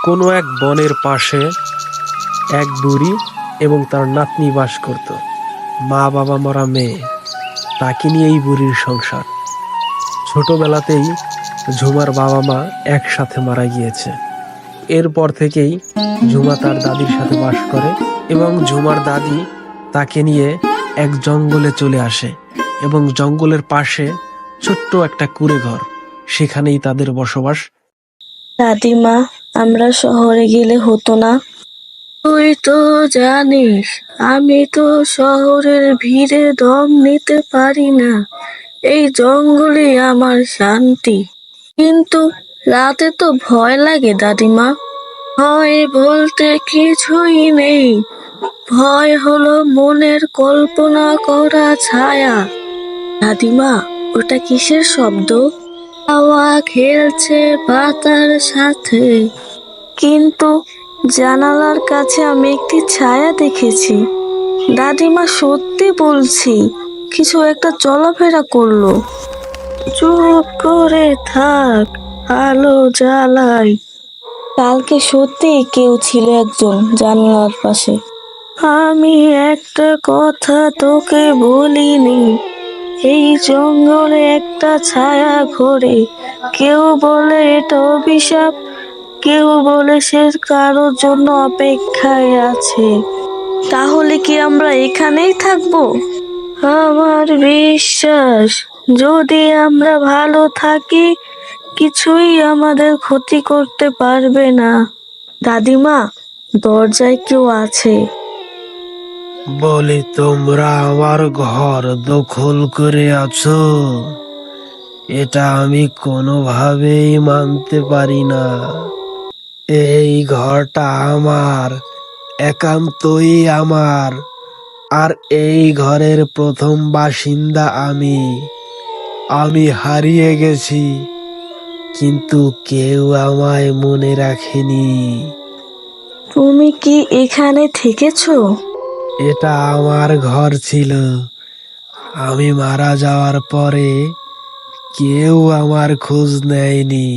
কোনো এক বনের পাশে এক বুড়ি এবং তার নাতনি বাস করত। মা বাবা মরা মেয়ে, তাকে নিয়ে এই বুড়ির সংসার। ছোটবেলাতেই ঝুমার বাবা মা একসাথে মারা গিয়েছে। এরপর থেকেই ঝুমা তার দাদির সাথে বাস করে এবং ঝুমার দাদি তাকে নিয়ে এক জঙ্গলে চলে আসে এবং জঙ্গলের পাশে ছোট্ট একটা কুঁড়ে ঘর, সেখানেই তাদের বসবাস। দাদিমা, আমরা শহরে গেলে হতো না? তুই তো জানিস আমি তো শহরের ভিড়ে দম নিতে পারি না। এই জঙ্গলে আমার শান্তি। কিন্তু রাতে তো ভয় লাগে দাদিমা। ভয় বলতে কিছুই নেই। ভয় হলো মনের কল্পনা করা ছায়া। দাদিমা, ওটা কিসের শব্দ? হাওয়া খেলছে পাতার সাথে। কিন্তু জানালার কাছে আমি একটি ছায়া দেখেছি। দাদিমা, সত্যি বলছি, কিছু একটা চলাফেরা করলো। চুপ করে থাক, আলো জ্বালাই। কালকে সত্যি কেউ ছিল একজন জানালার পাশে। আমি একটা কথা তোকে বলিনি, এই জঙ্গলে একটা ছায়া ঘোরে। কেউ বলে এটা অভিশাপ, কেউ বলে সে কারোর জন্য অপেক্ষায় আছে। তাহলে কি আমরা এখানেই থাকবো? আমার বিশ্বাস, যদি আমরা ভালো থাকি, কিছুই আমাদের ক্ষতি করতে পারবে না। দাদিমা, দরজায় কেউ আছে। বলে তোমরা আমার ঘর দখল করে আছো? এটা আমি কোনোভাবেই মানতে পারি না। এই ঘরটা আমার, একান্তই আমার। আর এই ঘরের প্রথম বাসিন্দা আমি। আমি হারিয়ে গেছি, কিন্তু কেউ আমায় মনে রাখেনি। তুমি কি এখানে থেকেছো? এটা আমার ঘর ছিল। আমি মারা যাওয়ার পরে কেউ আমার খোঁজ নেয়নি।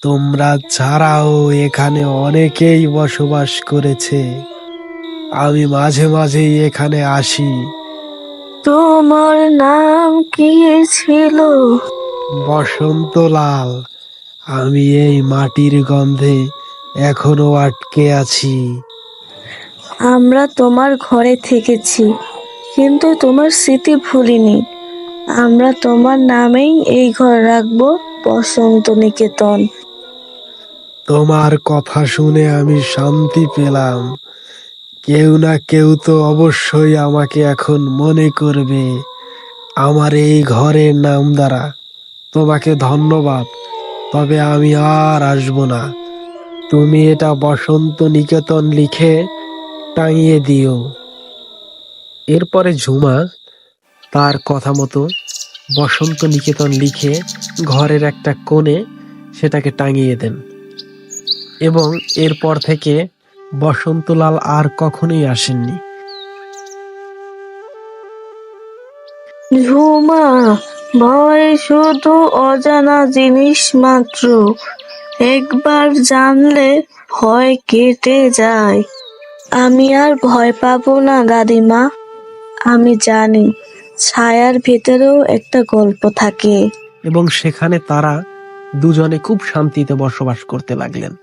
তোমরা ছাড়াও এখানে অনেকেই বসবাস করেছে। আমি মাঝে মাঝেই এখানে আসি। তোমার নাম কি ছিল? বসন্তলাল। আমি এই মাটির গন্ধে এখনো আটকে আছি। আমরা তোমার ঘরে থেকেছি, কিন্তু তোমার স্মৃতি ভুলিনি। আমরা তোমার নামেই এই ঘর রাখবো, বসন্ত নিকেতন। তোমার কথা শুনে আমি শান্তি পেলাম। কেউ না কেউ তো অবশ্যই আমাকে এখন মনে করবে আমার এই ঘরের নাম দ্বারা। তোমাকে ধন্যবাদ, তবে আমি আর আসবো না। তুমি এটা বসন্ত নিকেতন লিখে টাঙিয়ে দিও। এরপরে ঝুমা তার কথা মতো বসন্ত নিকেতন লিখে ঘরের একটা কোণে সেটাকে টাঙিয়ে দেন এবং এরপর থেকে বসন্তলাল আর কখনোই আসেননি। ঝুমা, ভয় শুধু অজানা জিনিস মাত্র। একবার জানলে ভয় কেটে যায়। আমি আর ভয় পাবো না দাদিমা। আমি জানি ছায়ার ভেতরেও একটা গল্প থাকে। এবং সেখানে তারা দুজনে খুব শান্তিতে বসবাস করতে লাগলেন।